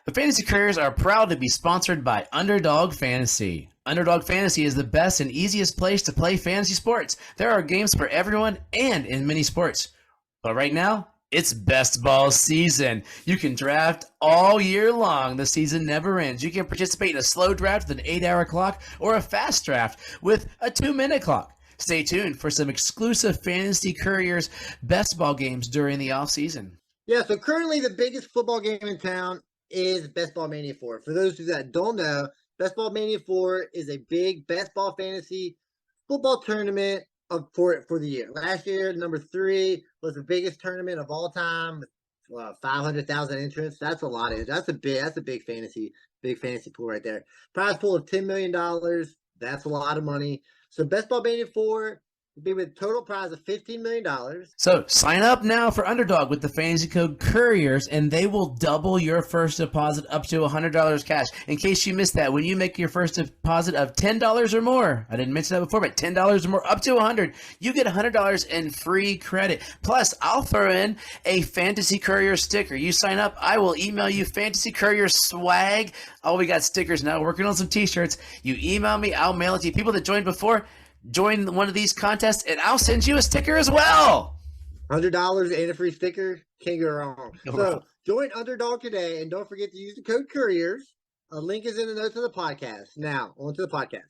The Fantasy Couriers are proud to be sponsored by Underdog Fantasy. Underdog Fantasy is the best and easiest place to play fantasy sports. There are games for everyone and in many sports. But right now, it's best ball season. You can draft all year long. The season never ends. You can participate in a slow draft with an 8-hour clock or a fast draft with a 2-minute clock. Stay tuned for some exclusive Fantasy Couriers best ball games during the off season. Yeah, so currently the biggest football game in town is Best Ball Mania 4. For those of you that don't know, Best Ball Mania 4 is a big best ball fantasy football tournament for the year. Last year, number 3 was the biggest tournament of all time with 500,000 entrants. That's a lot. That's a big fantasy pool right there. Prize pool of $10 million. That's a lot of money. So Best Ball Mania 4 will be with a total prize of $15 million. So sign up now for Underdog with the fantasy code Couriers, and they will double your first deposit up to $100 cash. In case you missed that, when you make your first deposit of $10 or more, I didn't mention that before, but $10 or more, up to $100, you get $100 in free credit. Plus, I'll throw in a Fantasy Courier sticker. You sign up, I will email you Fantasy Courier swag. Oh, we got stickers now. Working on some t-shirts. You email me, I'll mail it to you. People that joined before, join one of these contests, and I'll send you a sticker as well. $100 and a free sticker. Can't go wrong. So join Underdog today, and don't forget to use the code Couriers. A link is in the notes of the podcast. Now, on to the podcast.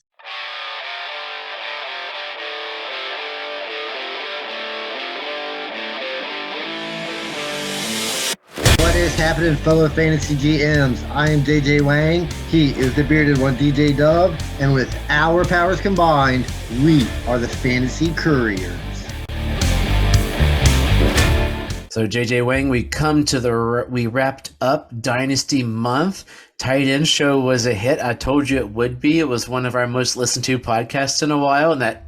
What is happening, fellow fantasy GMs? I am DJ Wang. He is the bearded one, DJ Dub. And with our powers combined, we are the Fantasy Couriers. So JJ Wang, we wrapped up Dynasty Month. Tight End Show was a hit. I told you it would be. It was one of our most listened to podcasts in a while, and that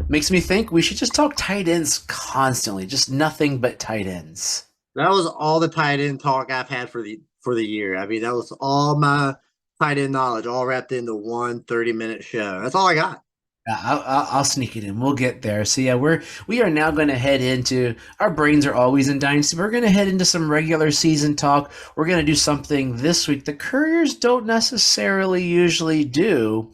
makes me think we should just talk tight ends constantly. Just nothing but tight ends. That was all the tight end talk I've had for the year. I mean, that was all my tight end knowledge, all wrapped into one 30-minute show. That's all I got. I'll sneak it in. We'll get there. So yeah, we are now going to head into, our brains are always in Dynasty. We're going to head into some regular season talk. We're going to do something this week the Couriers don't necessarily usually do,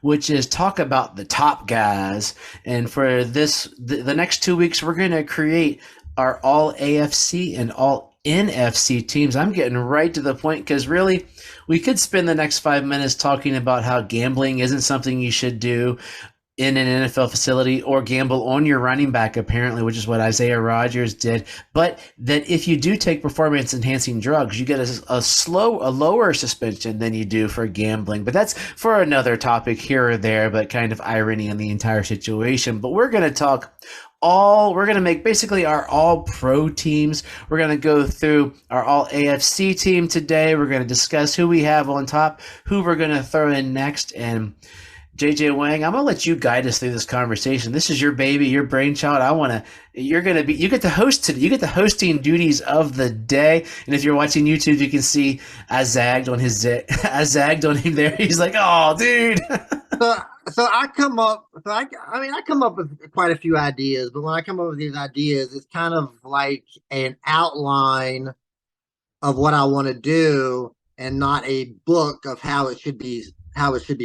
which is talk about the top guys. And for the next 2 weeks, we're going to create our all AFC and all NFC teams. I'm getting right to the point because really we could spend the next 5 minutes talking about how gambling isn't something you should do in an NFL facility or gamble on your running back, apparently, which is what Isaiah Rodgers did. But that if you do take performance enhancing drugs, you get a lower suspension than you do for gambling. But that's for another topic here or there, but kind of irony in the entire situation. But we're going to make basically our all pro teams. We're going to go through our all AFC team today. We're going to discuss who we have on top, who we're going to throw in next. And JJ Wang, I'm going to let you guide us through this conversation. This is your baby, your brainchild. You get to host today. You get the hosting duties of the day. And if you're watching YouTube, you can see I zagged on him there. He's like, oh, dude. So I come up with quite a few ideas, but when I come up with these ideas, it's kind of like an outline of what I want to do and not a book of how it should be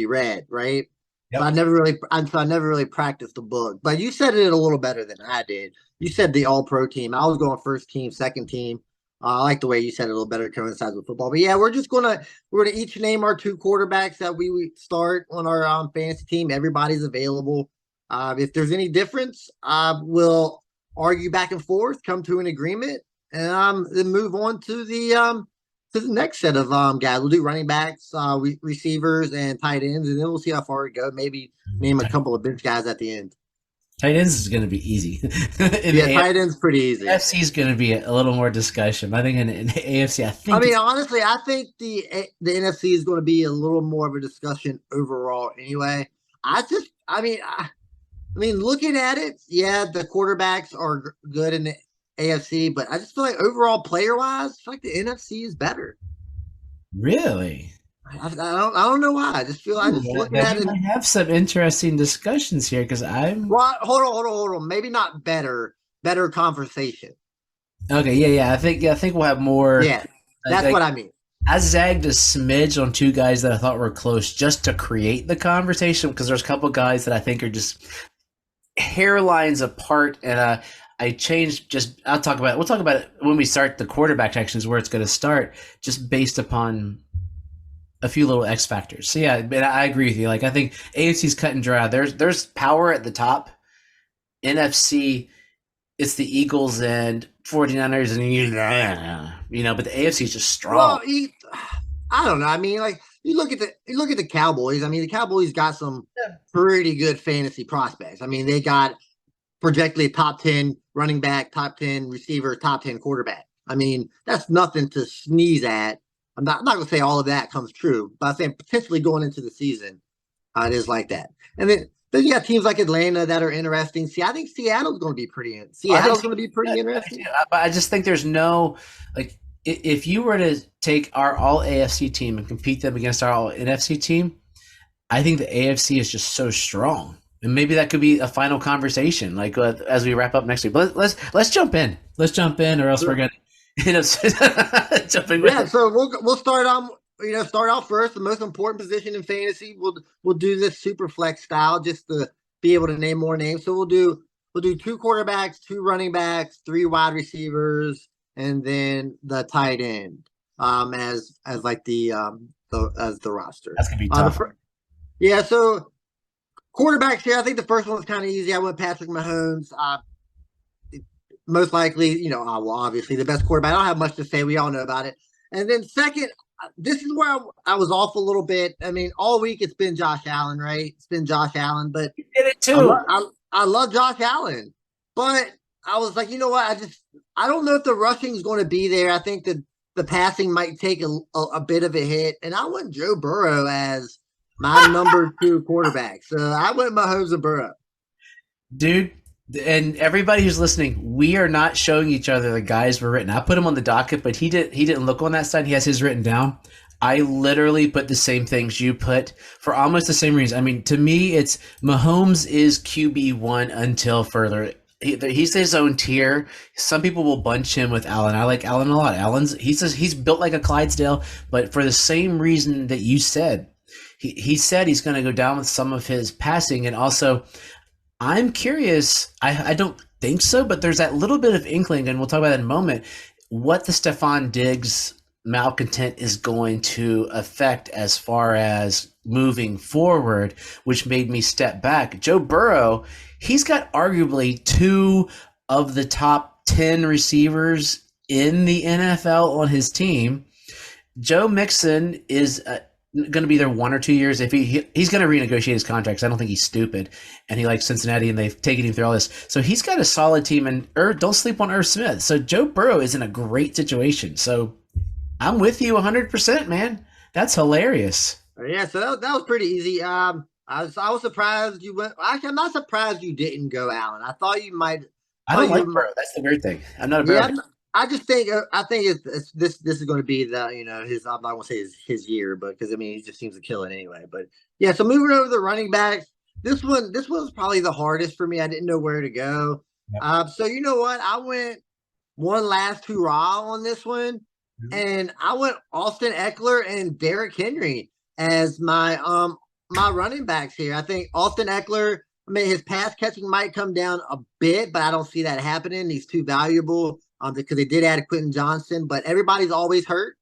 read, right? Yep. So I never really practiced the book. But you said it a little better than I did. You said the all pro team. I was going first team, second team. I like the way you said it a little better, coincides with football. But yeah, we're gonna each name our 2 quarterbacks that we start on our fantasy team. Everybody's available. If there's any difference, we'll argue back and forth, come to an agreement, and then move on to the next set of guys. We'll do running backs, receivers, and tight ends, and then we'll see how far we go. Maybe name a couple of bench guys at the end. Tight ends is going to be easy. Tight ends pretty easy. AFC is going to be a little more discussion. I think in AFC, honestly, I think the NFC is going to be a little more of a discussion overall. Anyway, looking at it, yeah, the quarterbacks are good in the AFC, but I just feel like overall player wise, I feel like the NFC is better. Really? I don't know why. I just feel looking at it. I have some interesting discussions here because I'm. Well, hold on. Maybe not better conversation. Okay, yeah. I think we'll have more. Yeah, that's what I mean. I zagged a smidge on two guys that I thought were close just to create the conversation because there's a couple guys that I think are just hairlines apart, and I changed. Just I'll talk about it. We'll talk about it when we start the quarterback sections where it's going to start, just based upon a few little X factors. So yeah, but I agree with you. Like I think AFC's cut and dry. There's power at the top. NFC, it's the Eagles and 49ers, and but the AFC is just strong. Well, I don't know. I mean, like you look at the Cowboys. I mean, the Cowboys got some pretty good fantasy prospects. I mean, they got projected top 10 running back, top 10 receiver, top 10 quarterback. I mean, that's nothing to sneeze at. I'm not going to say all of that comes true, but I'm saying potentially going into the season, it is like that. And then you got teams like Atlanta that are interesting. See, I think Seattle's going to be Seattle's going to be pretty interesting. But I just think there's no like if you were to take our all AFC team and compete them against our all NFC team, I think the AFC is just so strong. And maybe that could be a final conversation, like as we wrap up next week. But let's jump in. Let's jump in, or else we're gonna jumping. Yeah, so we'll start on start out first. The most important position in fantasy. We'll do this super flex style just to be able to name more names. So we'll do two quarterbacks, two running backs, three wide receivers, and then the tight end. As like the roster. That's gonna be tough. Yeah, so quarterbacks here. I think the first one was kind of easy. I went Patrick Mahomes. Most likely, well, obviously the best quarterback. I don't have much to say. We all know about it. And then second, this is where I was off a little bit. I mean, all week it's been Josh Allen, right? It's been Josh Allen, but you did it too. I love Josh Allen, but I was like, you know what? I don't know if the rushing is going to be there. I think that the passing might take a bit of a hit, and I went Joe Burrow as my number 2 quarterback. So I went Mahomes and Burrow. Dude, and everybody who's listening, we are not showing each other the guys were written. I put him on the docket, but he didn't look on that side. He has his written down. I literally put the same things you put for almost the same reason. I mean, to me, it's Mahomes is QB1 until further. He's his own tier. Some people will bunch him with Allen. I like Allen a lot. He's built like a Clydesdale, but for the same reason that you said. He said he's going to go down with some of his passing, and also I'm curious. I don't think so, but there's that little bit of inkling, and we'll talk about that in a moment, what the Stephon Diggs malcontent is going to affect as far as moving forward, which made me step back. Joe Burrow, he's got arguably 2 of the top 10 receivers in the NFL on his team. Joe Mixon is going to be there 1 or 2 years. If he's going to renegotiate his contracts. I don't think he's stupid, and he likes Cincinnati, and they've taken him through all this. So he's got a solid team, and don't sleep on Irv Smith. So Joe Burrow is in a great situation. So I'm with you 100%, man. That's hilarious. Yeah, so that was pretty easy. I was surprised you went. Actually, I'm not surprised you didn't go Allen. I thought you might. I don't like Burrow. That's the weird thing. I'm not a Burrow. Yeah, I just think it's this is going to be his. I'm not going to say his year, but because I mean he just seems to kill it anyway. But yeah, so moving over to the running backs, this was probably the hardest for me. I didn't know where to go. Yep. So you know what? I went one last hurrah on this one, and I went Austin Eckler and Derrick Henry as my running backs here. I think Austin Eckler. I mean, his pass catching might come down a bit, but I don't see that happening. He's too valuable. Because they did add Quentin Johnson, but everybody's always hurt.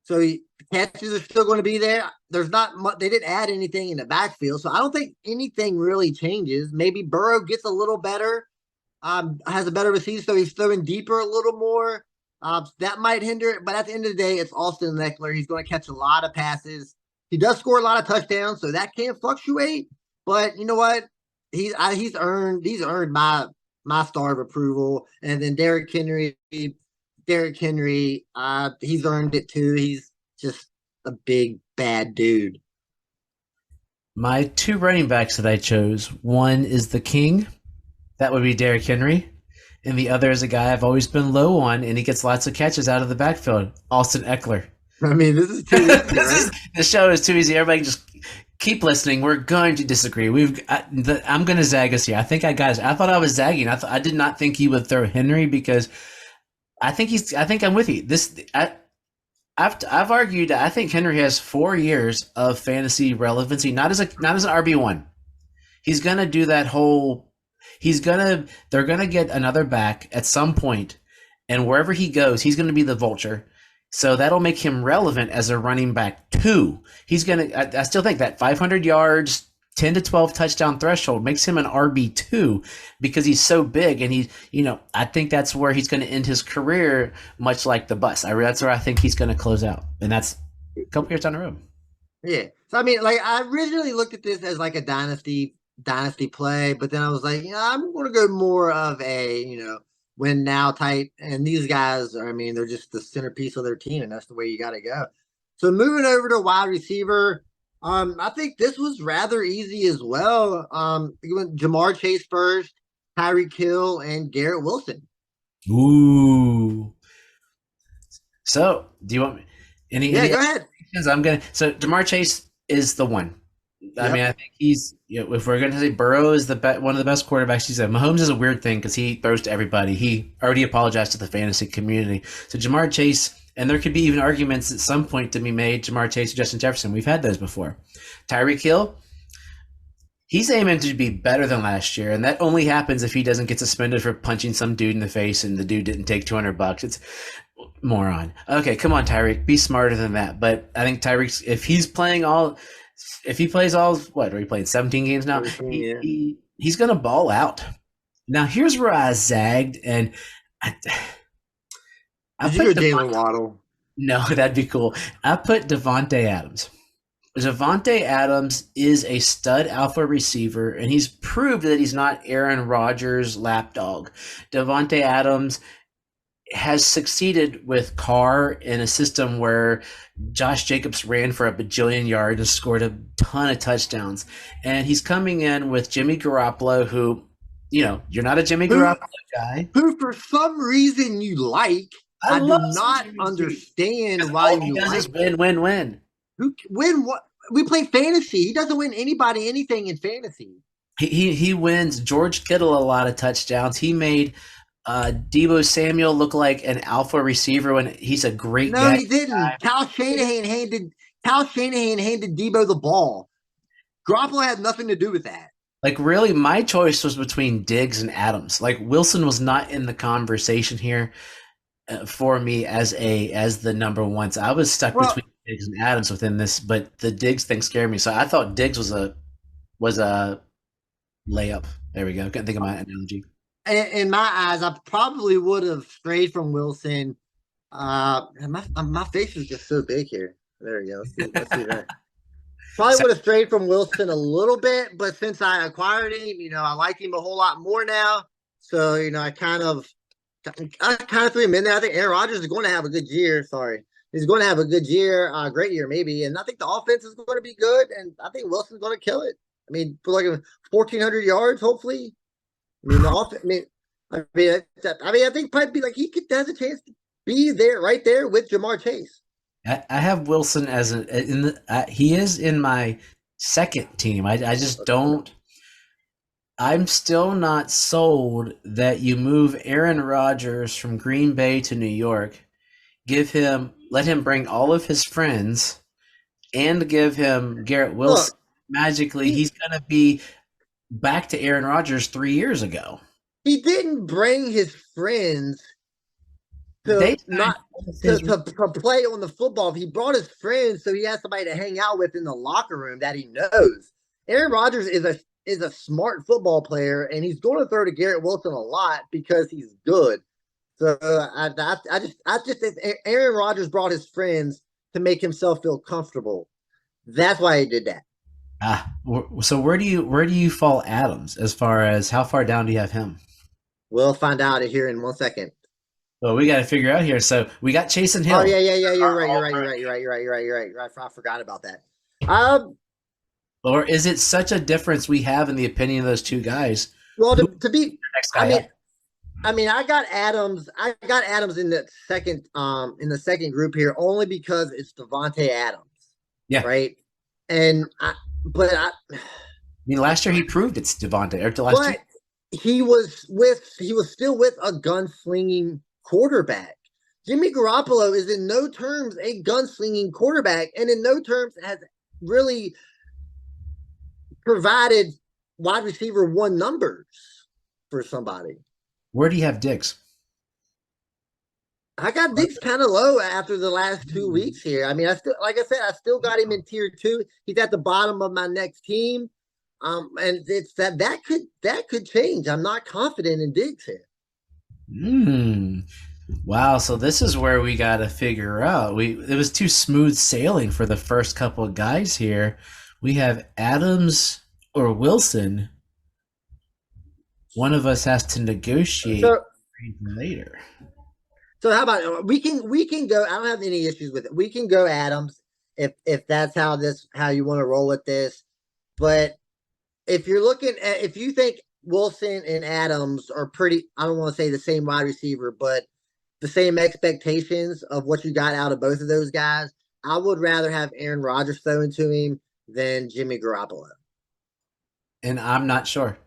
So the catches are still going to be there. There's not much. They didn't add anything in the backfield. So I don't think anything really changes. Maybe Burrow gets a little better, has a better receiver, so he's throwing deeper a little more. That might hinder it. But at the end of the day, it's Austin Eckler. He's going to catch a lot of passes. He does score a lot of touchdowns, so that can fluctuate. But you know what? He's earned my star of approval. And then Derrick Henry, he's earned it too. He's just a big bad dude. My 2 running backs that I chose, one is the king, that would be Derrick Henry, and the other is a guy I've always been low on, and he gets lots of catches out of the backfield, Austin Eckler. I mean, this is too easy. The show is too easy. Everybody just keep listening. We're going to disagree. I'm going to zag us here. I think I thought I was zagging. I did not think he would throw Henry because I think I'm with you. I've argued that I think Henry has 4 years of fantasy relevancy, not as an RB1. He's gonna do that whole. They're gonna get another back at some point, and wherever he goes, he's gonna be the vulture. So that'll make him relevant as a running back too. He's gonna. I still think that 500 yards, 10 to 12 touchdown threshold makes him an RB2 because he's so big, and I think that's where he's going to end his career, much like the bus. That's where I think he's going to close out, and that's a couple years down the road. Yeah. So I mean, like I originally looked at this as like a dynasty play, but then I was like, I'm going to go more of a win now type. And these guys, I mean, they're just the centerpiece of their team, and that's the way you got to go. So moving over to wide receiver, I think this was rather easy as well. You went Jamar Chase first, Tyreek Hill, and Garrett Wilson. Ooh. So, do you want me? Yeah, go ahead. So Jamar Chase is the one. I mean, Yep. I think he's. If we're going to say Burrow is one of the best quarterbacks, he's said Mahomes is a weird thing because he throws to everybody. He already apologized to the fantasy community. So Jamar Chase, and there could be even arguments at some point to be made. Jamar Chase or Justin Jefferson, we've had those before. Tyreek Hill, he's aiming to be better than last year, and that only happens if he doesn't get suspended for punching some dude in the face, and the dude didn't take $200. It's moron. Okay, come on, Tyreek, be smarter than that. But I think Tyreek, if he plays all, what are we playing? 17 games now. 13, yeah. He's gonna ball out. Now here's where I zagged, and I Did you put go Jalen Waddle? no, that'd be cool. I put Devontae Adams. Devontae Adams is a stud alpha receiver, and he's proved that he's not Aaron Rodgers' lapdog. Devontae Adams has succeeded with Carr in a system where Josh Jacobs ran for a bajillion yards and scored a ton of touchdowns. And he's coming in with Jimmy Garoppolo, who, you're not a Jimmy Garoppolo guy. Who for some reason you like. I do not Jimmy understand why all he you does like. is win, win, win. Who win what? We play fantasy. He doesn't win anybody anything in fantasy. He wins George Kittle a lot of touchdowns. He made Deebo Samuel look like an alpha receiver when he's a great No, guy. he didn't. Kyle Shanahan handed Deebo the ball. Garoppolo had nothing to do with that. Like, really, my choice was between Diggs and Adams. Like, Wilson was not in the conversation here for me as the number one. So I was stuck between Diggs and Adams within this, but the Diggs thing scared me. So I thought Diggs was a layup. There we go. Couldn't think of my analogy. In my eyes, I probably would have strayed from Wilson. My face is just so big here. There we go. Let's see that. Probably would have strayed from Wilson a little bit, but since I acquired him, I like him a whole lot more now. So, I kind of threw him in there. I think Aaron Rodgers is going to have a good year. Sorry. He's going to have a good year, great year maybe. And I think the offense is going to be good. And I think Wilson's going to kill it. I mean, for like 1,400 yards, hopefully. I mean, the offense, I think probably like he has a chance to be there, right there with Jamar Chase. I have Wilson as he is in my second team. I just don't. I'm still not sold that you move Aaron Rodgers from Green Bay to New York, let him bring all of his friends, and give him Garrett Wilson. Look, magically, he's going to be back to Aaron Rodgers 3 years ago. He didn't bring his friends to play on the football. He brought his friends so he has somebody to hang out with in the locker room that he knows. Aaron Rodgers is a smart football player, and he's going to throw to Garrett Wilson a lot because he's good. So I just Aaron Rodgers brought his friends to make himself feel comfortable. That's why he did that. So where do you fall Adams as far as how far down do you have him? We'll find out here in 1 second. Well, we got to figure out here. So we got Chase and Hill. Oh yeah. You're right. I forgot about that. Or is it such a difference we have in the opinion of those two guys? Well, to be, I mean, I got Adams. I got Adams in the second group here only because it's Devontae Adams. Yeah. Right. And I mean, last year he proved it's Devontae. But he was still with a gunslinging quarterback. Jimmy Garoppolo is in no terms a gunslinging quarterback, and in no terms has really provided wide receiver one numbers for somebody. Where do you have Diggs? I got Diggs kind of low after the last 2 weeks here. I mean, I still, like I said, I still got him in tier two. He's at the bottom of my next team, and it's that could change. I'm not confident in Diggs here. Hmm. Wow, so this is where we got to figure out. It was too smooth sailing for the first couple of guys here. We have Adams or Wilson. One of us has to negotiate So, later. so how about we can go? I don't have any issues with it. We can go Adams if that's how you want to roll with this. But if you think Wilson and Adams are pretty, I don't want to say the same wide receiver, but the same expectations of what you got out of both of those guys, I would rather have Aaron Rodgers thrown to him than Jimmy Garoppolo. And I'm not sure.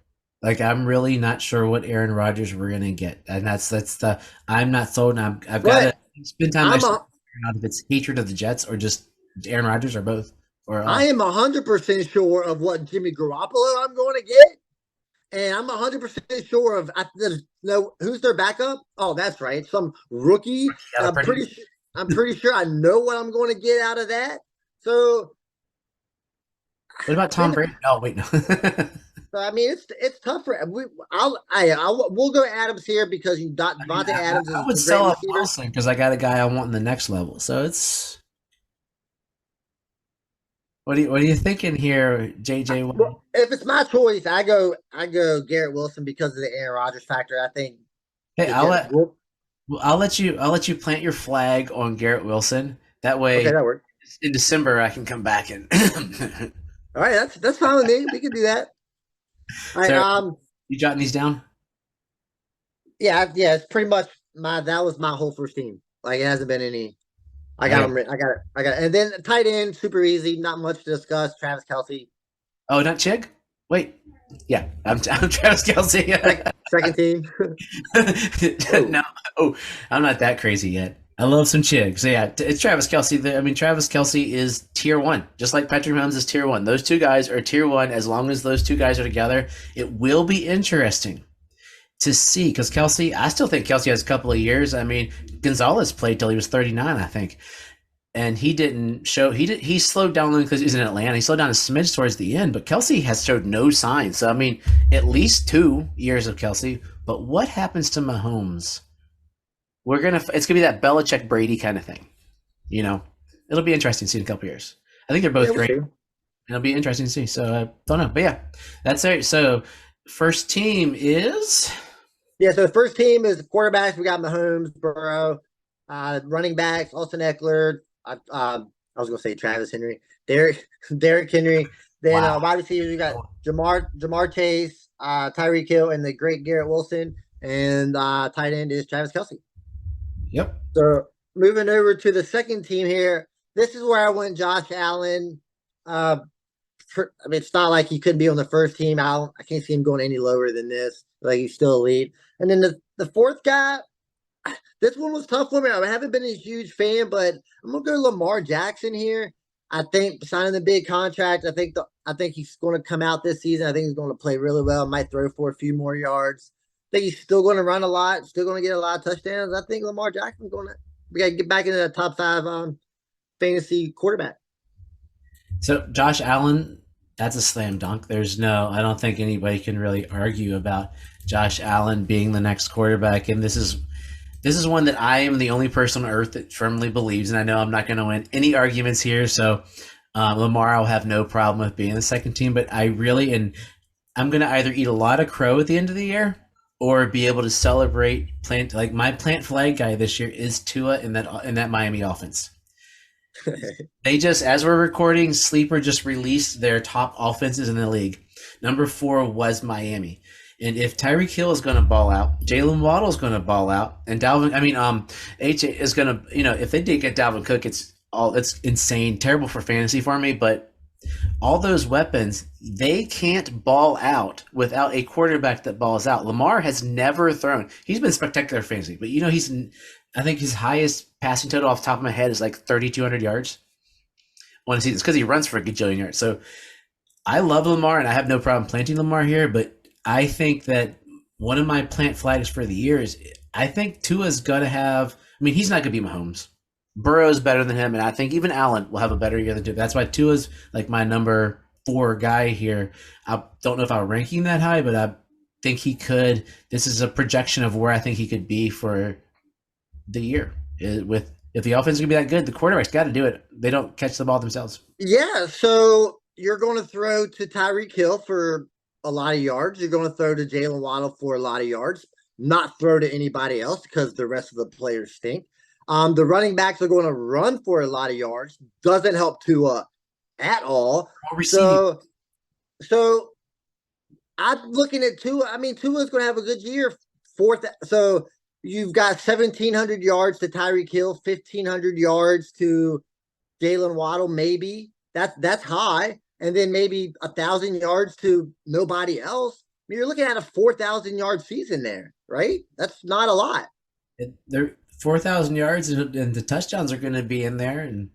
Like I'm really not sure what Aaron Rodgers we're gonna get, and that's the I'm not sold. I've got to But spend time I'm actually a figuring out if it's hatred of the Jets or just Aaron Rodgers or both or I all. am 100% sure of what Jimmy Garoppolo I'm going to get, and I'm 100% sure of no who's their backup. Oh, that's right, some rookie. Yeah, I'm pretty sure I know what I'm going to get out of that. So what about Tom then Brady? Oh wait, no. So, I mean, it's tough for we'll go Adams here because you I mean, Devontae Adams I is would a great sell up receiver. Wilson because I got a guy I want in the next level. So it's what are you thinking here, JJ? Well, if it's my choice, I go Garrett Wilson because of the Aaron Rodgers factor. I think Hey, the Jet. Well, I'll let you plant your flag on Garrett Wilson. That okay, way, that works. in December I can come back and. All right, that's fine with me. We can do that. All right. So, you jotting these down? Yeah. It's pretty much that was my whole first team. Like it hasn't been any. I I got got. them. I got it. And then tight end, super easy, not much to discuss. Travis Kelsey, Oh, not Chig. Wait. Yeah, I'm Travis Kelsey. second team. Whoa. No, oh, I'm not that crazy yet. I love some Chig. So yeah, it's Travis Kelsey. I mean, Travis Kelsey is tier one, just like Patrick Mahomes is tier one. Those two guys are tier one. As long as those two guys are together, it will be interesting to see because Kelsey, I still think Kelsey has a couple of years. I mean, Gonzalez played till he was 39, I think, and he didn't show. He slowed down because he was in Atlanta. He slowed down a smidge towards the end, but Kelsey has showed no signs. So I mean, at least 2 years of Kelsey. But what happens to Mahomes? It's gonna be that Belichick Brady kind of thing. You know, it'll be interesting to see in a couple of years. I think they're Yeah, both we'll great. see. It'll be interesting to see. So I don't know, but yeah, that's it. So first team is Yeah, so the first team is quarterbacks. We got Mahomes, Burrow, running backs, Austin Eckler. I was going to say Travis Henry, Derrick Henry. Then wow. wide receivers, we got Jamar Chase, Tyreek Hill, and the great Garrett Wilson. And tight end is Travis Kelsey. Yep. So moving over to the second team here, this is where I went Josh Allen. Uh, I mean, it's not like he couldn't be on the first team. I can't see him going any lower than this. Like he's still elite. And then the fourth guy, this one was tough for me. I haven't been a huge fan, but I'm gonna go Lamar Jackson here. I think signing the big contract. I think he's going to come out this season. I think he's going to play really well. Might throw for a few more yards. I think he's still going to run a lot. Still going to get a lot of touchdowns. I think Lamar Jackson's going to. We got to get back into the top five fantasy quarterback. So Josh Allen, that's a slam dunk. I don't think anybody can really argue about Josh Allen being the next quarterback. And this is one that I am the only person on earth that firmly believes, and I know I'm not going to win any arguments here. So Lamar, I'll have no problem with being the second team, but I'm going to either eat a lot of crow at the end of the year or be able to celebrate like my plant flag guy this year is Tua in that Miami offense. They just, as we're recording, Sleeper just released their top offenses in the league. Number 4 was Miami. And if Tyreek Hill is going to ball out, Jalen Waddle is going to ball out, and H is going to, if they did get Dalvin Cook, it's insane, terrible for fantasy for me, but all those weapons, they can't ball out without a quarterback that balls out. Lamar has never thrown. He's been spectacular fantasy, but he's I think his highest passing total off the top of my head is like 3,200 yards. I want to see this because he runs for a gajillion yards. So I love Lamar, and I have no problem planting Lamar here. But I think that one of my plant flags for the year is I think Tua's going to have. I mean, he's not going to be Mahomes. Burrow's better than him, and I think even Allen will have a better year than Tua. That's why Tua's like my number 4 guy here. I don't know if I'm ranking that high, but I think he could. This is a projection of where I think he could be for the year. With if the offense is gonna be that good, the quarterback's got to do it. They don't catch the ball themselves. Yeah, so you're going to throw to Tyreek Hill for a lot of yards. You're going to throw to Jalen Waddle for a lot of yards. Not throw to anybody else because the rest of the players stink. The running backs are going to run for a lot of yards. Doesn't help Tua at all. All receiving. So I'm looking at Tua. I mean, Tua's going to have a good year. Fourth, so you've got 1,700 yards to Tyreek Hill, 1,500 yards to Jalen Waddle, maybe that's high, and then maybe 1,000 yards to nobody else. I mean, you're looking at a 4,000 yard season there, right? That's not a lot. They're 4,000 yards, and the touchdowns are going to be in there. And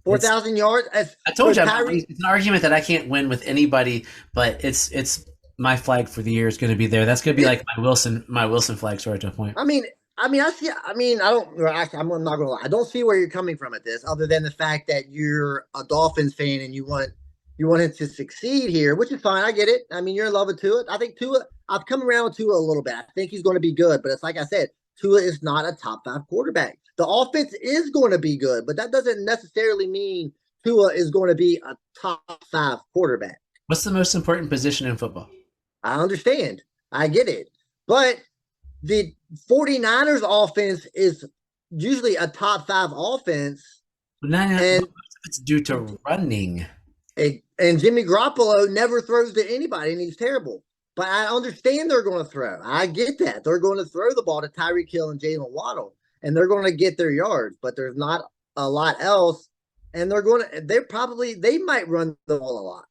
Four it's thousand yards. I So told you Tyree, it's an argument that I can't win with anybody, but it's my flag for the year is going to be there. That's going to be yeah, like my Wilson flag, sort of point. I mean, I see. I mean, I don't. I'm not going to lie. I don't see where you're coming from at this, other than the fact that you're a Dolphins fan and you want him to succeed here, which is fine. I get it. I mean, you're in love with Tua. I think Tua. I've come around with Tua a little bit. I think he's going to be good, but it's like I said, Tua is not a top 5 quarterback. The offense is going to be good, but that doesn't necessarily mean Tua is going to be a top 5 quarterback. What's the most important position in football? I understand. I get it. But the 49ers offense is usually a top 5 offense, Most and of it's due to running. and Jimmy Garoppolo never throws to anybody, and he's terrible. But I understand they're going to throw. I get that. They're going to throw the ball to Tyreek Hill and Jalen Waddle, and they're going to get their yards, but there's not a lot else. And they might run the ball a lot.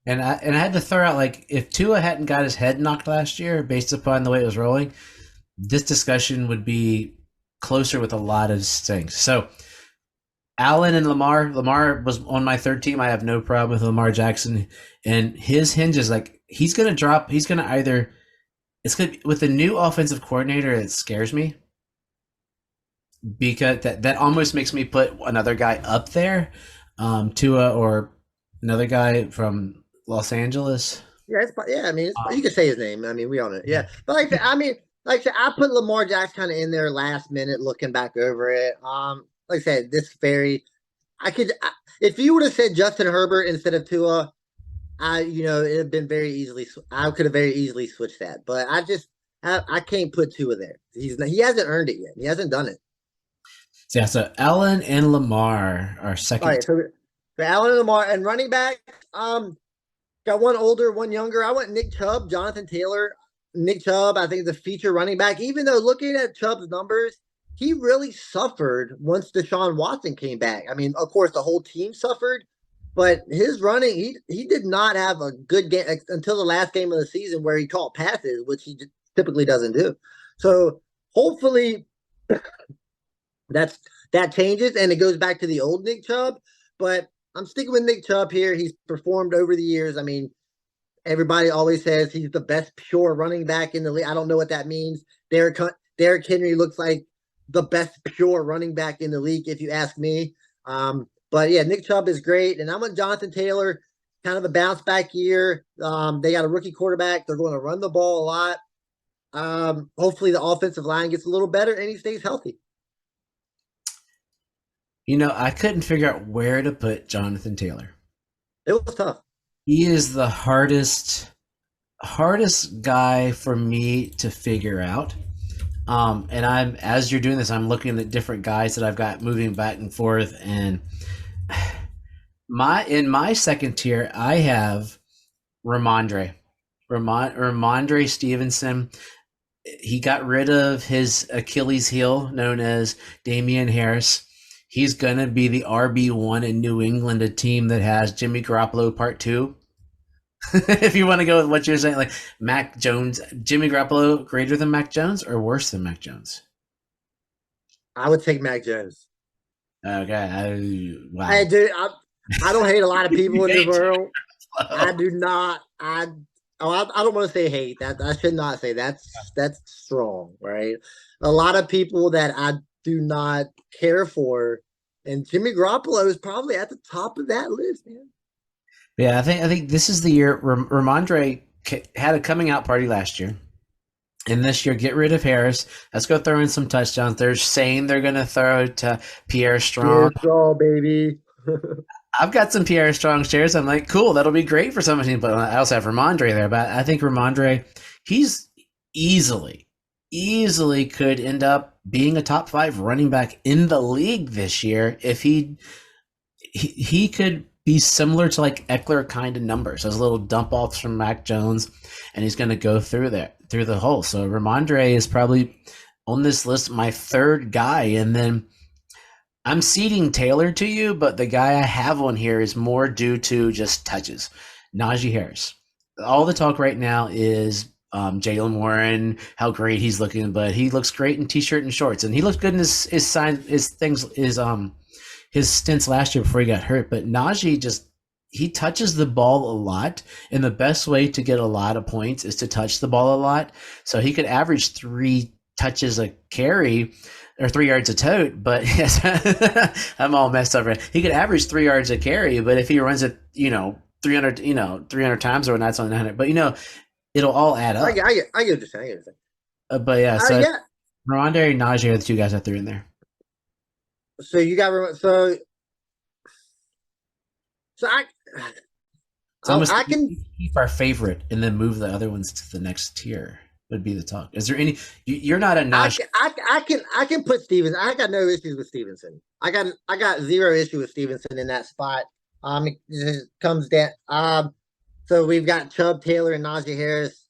And I had to throw out like if Tua hadn't got his head knocked last year, based upon the way it was rolling, this discussion would be closer with a lot of things. So Allen and Lamar. Lamar was on my 3rd team. I have no problem with Lamar Jackson, and his hinges like he's gonna drop. He's gonna either it's gonna be, with the new offensive coordinator. It scares me because that almost makes me put another guy up there, Tua or another guy from Los Angeles. Yeah. I mean, you Um, can say his name. I mean, we all know. Yeah, but I mean, like I said, I put Lamar Jackson kind of in there last minute, looking back over it. Like I said, this very, if you would have said Justin Herbert instead of Tua, it'd have been very easily. I could have very easily switched that, but I can't put Tua there. He hasn't earned it yet. He hasn't done it. so yeah, so Allen and Lamar are All second. right, so for Allen and Lamar and running back, got one older, one younger. I went Nick Chubb, Jonathan Taylor. Nick Chubb, I think, the feature running back. Even though looking at Chubb's numbers, he really suffered once Deshaun Watson came back. I mean, of course, the whole team suffered, but his running, he did not have a good game until the last game of the season where he caught passes, which he typically doesn't do. So hopefully that's that changes and it goes back to the old Nick Chubb. But I'm sticking with Nick Chubb here. He's performed over the years. I mean, everybody always says he's the best pure running back in the league. I don't know what that means. Derrick Henry looks like the best pure running back in the league, if you ask me. But yeah, Nick Chubb is great. And I'm with Jonathan Taylor, kind of a bounce back year. They got a rookie quarterback. They're going to run the ball a lot. Hopefully the offensive line gets a little better and he stays healthy. I couldn't figure out where to put Jonathan Taylor. It was tough. He is the hardest guy for me to figure out. And I'm as you're doing this, I'm looking at different guys that I've got moving back and forth. And in my second tier, I have Ramondre Stevenson. He got rid of his Achilles heel, known as Damian Harris. He's gonna be the RB1 in New England, a team that has Jimmy Garoppolo Part 2. If you want to go with what you're saying, like Mac Jones, Jimmy Garoppolo greater than Mac Jones or worse than Mac Jones? I would take Mac Jones. Okay. Hey, Wow. dude, I don't hate a lot of people in this Hate world. I Taylor. do not. I don't want to say hate. That I should not say. That's strong, right? A lot of people that I do not care for, and Jimmy Garoppolo is probably at the top of that list, man. Yeah, I think this is the year. Ramondre had a coming out party last year. And this year, get rid of Harris. Let's go throw in some touchdowns. They're saying they're going to throw to Pierre Strong. Pierre Straw, baby. I've got some Pierre Strong shares. I'm like, cool, that'll be great for some team. But I also have Ramondre there. But I think Ramondre, he's easily, easily could end up being a top 5 running back in the league this year if he could be similar to like Eckler kind of numbers, those little dump offs from Mac Jones, and he's going to go through the hole. So Ramondre is probably on this list my third guy, and then I'm ceding Taylor to you, but the guy I have on here is more due to just touches. Najee Harris. All the talk right now is Jalen Warren, how great he's looking, but he looks great in t-shirt and shorts, and he looked good in his stints last year before he got hurt. But Najee he touches the ball a lot, and the best way to get a lot of points is to touch the ball a lot. So he could average 3 touches a carry or 3 yards a tote, but yes, I'm all messed up. Right? He could average 3 yards a carry, but if he runs it, 300, 300 times or not, it's only 900. But it'll all add I up. get, I get, I get what you're saying. I get what you're saying. But yeah, so Yeah. Rondé and Najee are the 2 guys I threw in there. So you got so It's almost I can keep our favorite and then move the other ones to the next tier. Would be the talk. Is there any? You're not a Najee. I can put Stevenson. I got no issues with Stevenson. I got zero issue with Stevenson in that spot. It just comes down. So we've got Chubb, Taylor, and Najee Harris.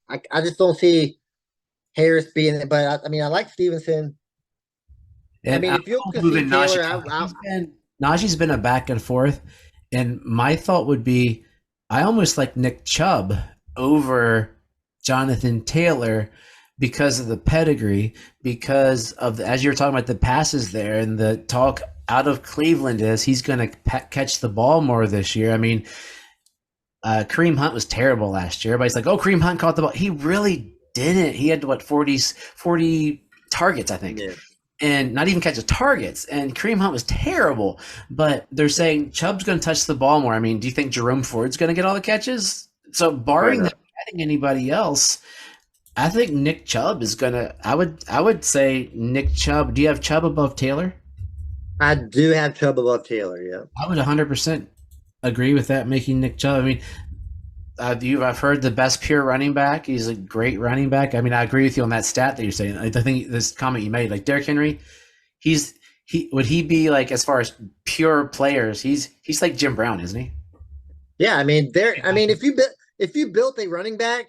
I just don't see Harris being it, but I mean, I like Stevenson. I And mean, I'm if you moving concede Najee. Taylor, Najee's been a back and forth, and my thought would be, I almost like Nick Chubb over Jonathan Taylor because of the pedigree, because of as you were talking about the passes there, and the talk out of Cleveland is he's going to catch the ball more this year. I mean, Kareem Hunt was terrible last year. Everybody's like, "Oh, Kareem Hunt caught the ball." He really didn't. He had what 40 targets, I think, yeah, and not even catch targets. And Kareem Hunt was terrible. But they're saying Chubb's going to touch the ball more. I mean, do you think Jerome Ford's going to get all the catches? So, fair barring them enough. adding anybody else, I think Nick Chubb is going to. I would say Nick Chubb. Do you have Chubb above Taylor? I do have Chubb above Taylor. Yeah, I would 100% agree with that. Making Nick Chubb. I mean, I've heard the best pure running back. He's a great running back. I mean, I agree with you on that stat that you're saying. I think this comment you made, like Derrick Henry, he would he be like as far as pure players? He's like Jim Brown, isn't he? yeah. I mean, there. I mean, if you built a running back,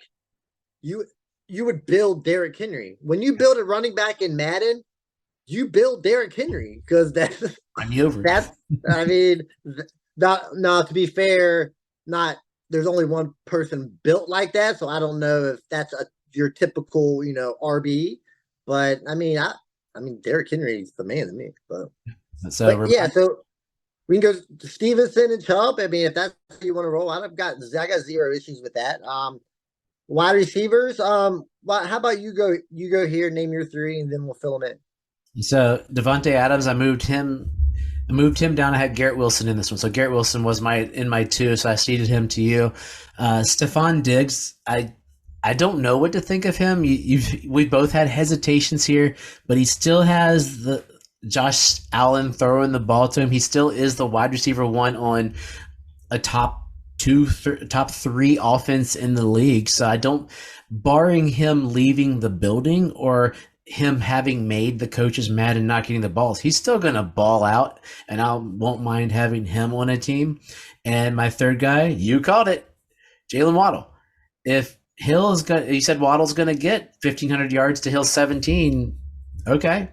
you you would build Derrick Henry. When you build a running back in Madden, you build Derrick Henry because Run me over. that's I mean, not no. To be fair, not there's only one person built like that, so I don't know if that's your typical RB. But I mean Derrick Henry's the man to me. But So yeah, so we can go to Stevenson and Chubb. I mean, if that's how you want to roll, I got zero issues with that. Wide receivers. How about you go? You go here, name your three, and then we'll fill them in. so Devontae Adams, I moved him down. I had Garrett Wilson in this one. So Garrett Wilson was my 2, so I ceded him to you. Stephon Diggs, I don't know what to think of him. We both had hesitations here, but he still has the Josh Allen throwing the ball to him. He still is the wide receiver 1 on a top 3 offense in the league. So I don't, barring him leaving the building or him having made the coaches mad and not getting the balls, he's still going to ball out, and I won't mind having him on a team. And my third guy, you called it, Jalen Waddle. If Hill is going, you said Waddle's going to get 1,500 yards to Hill's 17. Okay,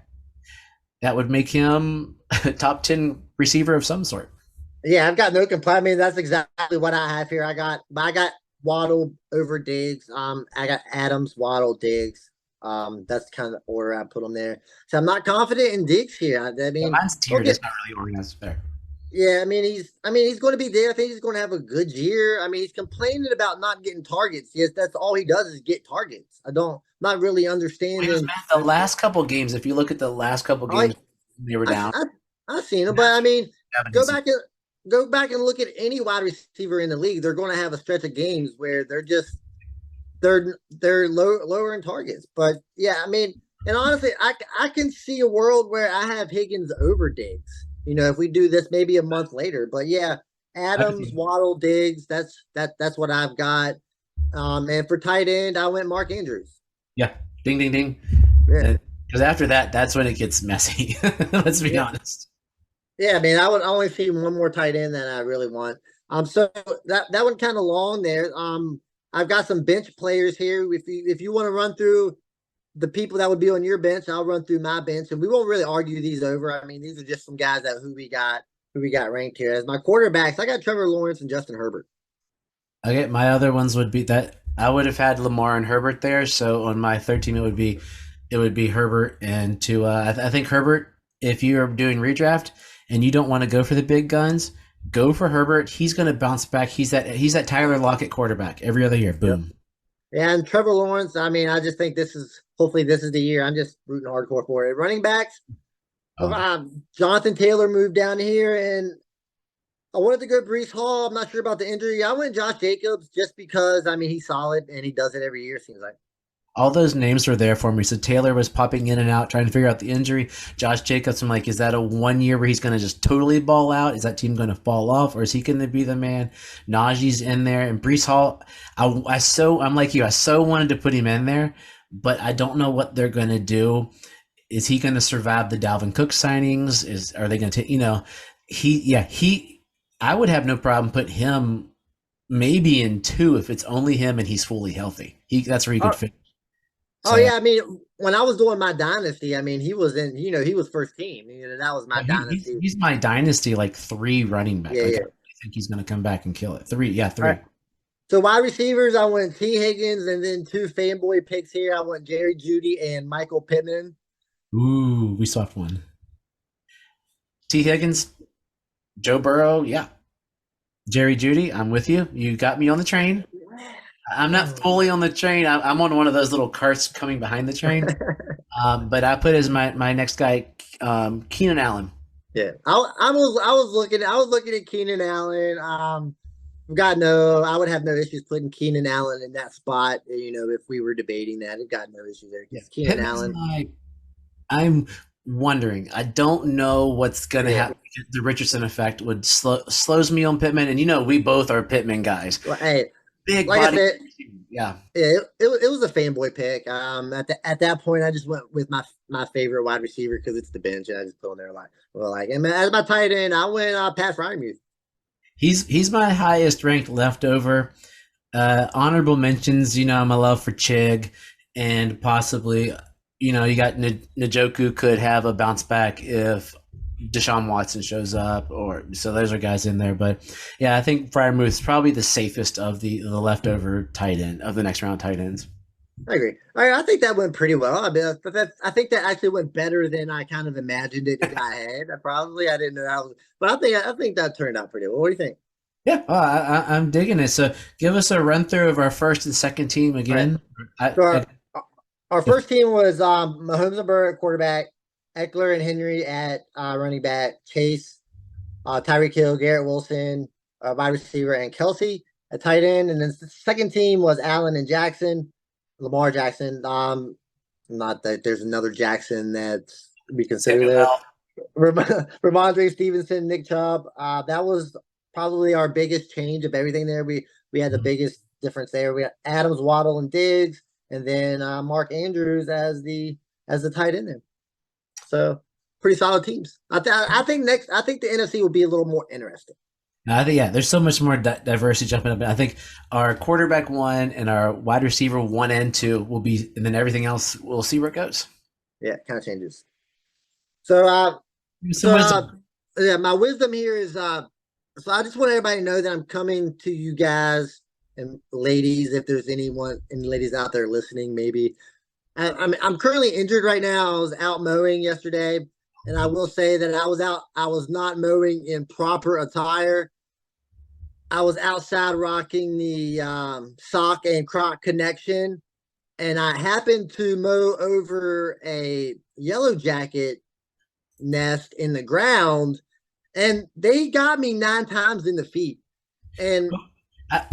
that would make him a top 10 receiver of some sort. Yeah, I've got no complaint. I mean, that's exactly what I have here. I got Waddle over Diggs. I got Adams, Waddle, Diggs. That's kind of the order I put them there. So I'm not confident in Diggs here. I Yeah, mean, mine's don't tiered. It's get not really organized there. yeah. I mean, he's going to be there. I think he's going to have a good year. I mean, he's complaining about not getting targets. Yes, that's all he does is get targets. Not really He was understanding. mad the last couple games. If you look at the last couple I games, they were I down. I I've seen him, but I That's mean, go evidence. back and go back and look at any wide receiver in the league. They're going to have a stretch of games where they're lower in targets. But yeah, I mean, and honestly, I can see a world where I have Higgins over Diggs. If we do this maybe a month later. But yeah, Adams, Okay. Waddle, Diggs. That's what I've got. And for tight end, I went Mark Andrews. Yeah. Ding, ding, ding. Yeah, Because after that, that's when it gets messy. Let's be yeah, honest. yeah. I mean, I would only see one more tight end than I really want. So that one kind of long there. I've got some bench players here. If you want to run through the people that would be on your bench, I'll run through my bench, and we won't really argue these over. I mean, these are just some guys that who we got ranked here as my quarterbacks. I got Trevor Lawrence and Justin Herbert. Okay, my other ones would be that I would have had Lamar and Herbert there. So on my third team, it would be Herbert and to I think Herbert. If you are doing redraft and you don't want to go for the big guns, go for Herbert. He's going to bounce back. He's that Tyler Lockett quarterback every other year. Yep. Boom. And Trevor Lawrence. I mean, I just think hopefully this is the year. I'm just rooting hardcore for it. Running backs. Oh, Jonathan Taylor moved down here, and I wanted to go Brees Hall. I'm not sure about the injury. I went Josh Jacobs just because I mean he's solid and he does it every year. Seems like. all those names were there for me. So Taylor was popping in and out, trying to figure out the injury. Josh Jacobs, I'm like, is that a 1 year where he's going to just totally ball out? Is that team going to fall off, or is he going to be the man? Najee's in there, and Brees Hall. I'm like you. I so wanted to put him in there, but I don't know what they're going to do. Is he going to survive the Dalvin Cook signings? Are they going to take? He. I would have no problem putting him maybe in two if it's only him and he's fully healthy. That's where he could Oh, fit. oh So yeah, I mean when I was doing my dynasty, I mean he was in. He was first team. That was my he's dynasty. he's my dynasty like three running back. Yeah, Like I yeah. really think he's going to come back and kill it. Three, yeah, All right. three. So wide receivers, I went T. Higgins, and then two fanboy picks here. I went Jerry Judy and Michael Pittman. Ooh, we swapped one. T. Higgins, Joe Burrow, yeah. Jerry Judy, I'm with you. You got me on the train. I'm not fully on the train. I'm on one of those little carts coming behind the train. But I put as my next guy, Keenan Allen. Yeah, I was looking at Keenan Allen. I would have no issues putting Keenan Allen in that spot. If we were debating that, I've got no issue there Yeah, because Keenan Pittman's Allen. my. I'm wondering. I don't know what's going to Yeah, happen. The Richardson effect would slows me on Pittman, and we both are Pittman guys. hey, Big like I body. said, Yeah. yeah, it was a fanboy pick. At that point, I just went with my favorite wide receiver because it's the bench, and I just put him there and as my tight end, I went Pat Fryermuth. He's my highest ranked leftover. Honorable mentions, my love for Chig, and possibly, you got Njoku could have a bounce back if Deshaun Watson shows up, or so those are guys in there. But yeah, I think Fryermuth is probably the safest of the leftover tight end of the next round tight ends. I agree. All right, I think that went pretty well. I mean, I think that actually went better than I kind of imagined it in my head. I didn't know how, but I think that turned out pretty well. What do you think? Yeah, I'm digging it. So give us a run through of our first and second team All right. again. So our first team was Mahomes and Burrow at quarterback, Eckler and Henry at running back, Chase, Tyreek Hill, Garrett Wilson, wide receiver, and Kelsey at tight end. And then the second team was Allen and Jackson, Lamar Jackson. Not that there's another Jackson that's we consider Samuel there. Bell. Ramondre Stevenson, Nick Chubb. That was probably our biggest change of everything there. We had the biggest difference there. We had Adams, Waddle, and Diggs, and then Mark Andrews as the tight end there. So pretty solid teams. I think the NFC will be a little more interesting. I think there's so much more diversity jumping up. I think our quarterback one and our wide receiver one and two will be, and then everything else we'll see where it goes. Yeah, kind of changes. So Some wisdom. yeah, my wisdom here is so I just want everybody to know that I'm coming to you guys and ladies, if there's any ladies out there listening, maybe I'm currently injured right now. I was out mowing yesterday, and I will say that I was out. I was not mowing in proper attire. I was outside rocking the sock and croc connection, and I happened to mow over a yellow jacket nest in the ground, and they got me 9 times in the feet. And I,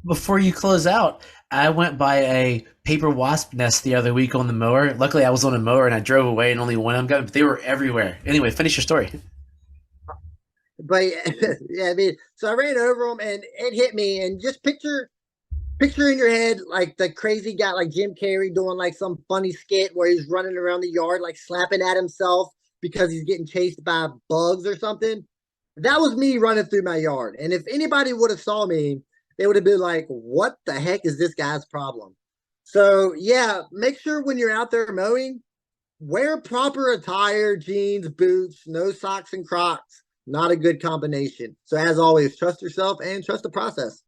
before you close out, I went by a paper wasp nest the other week on the mower. Luckily, I was on a mower and I drove away and only one of them got, but they were everywhere. Anyway, finish your story. but yeah, I mean, so I ran over them and it hit me. And just picture in your head like the crazy guy, like Jim Carrey, doing like some funny skit where he's running around the yard, like slapping at himself because he's getting chased by bugs or something. That was me running through my yard. And if anybody would have saw me, they would have been like, "What the heck is this guy's problem?" So yeah, make sure when you're out there mowing, wear proper attire, jeans, boots, no socks and Crocs. Not a good combination. So as always, trust yourself and trust the process.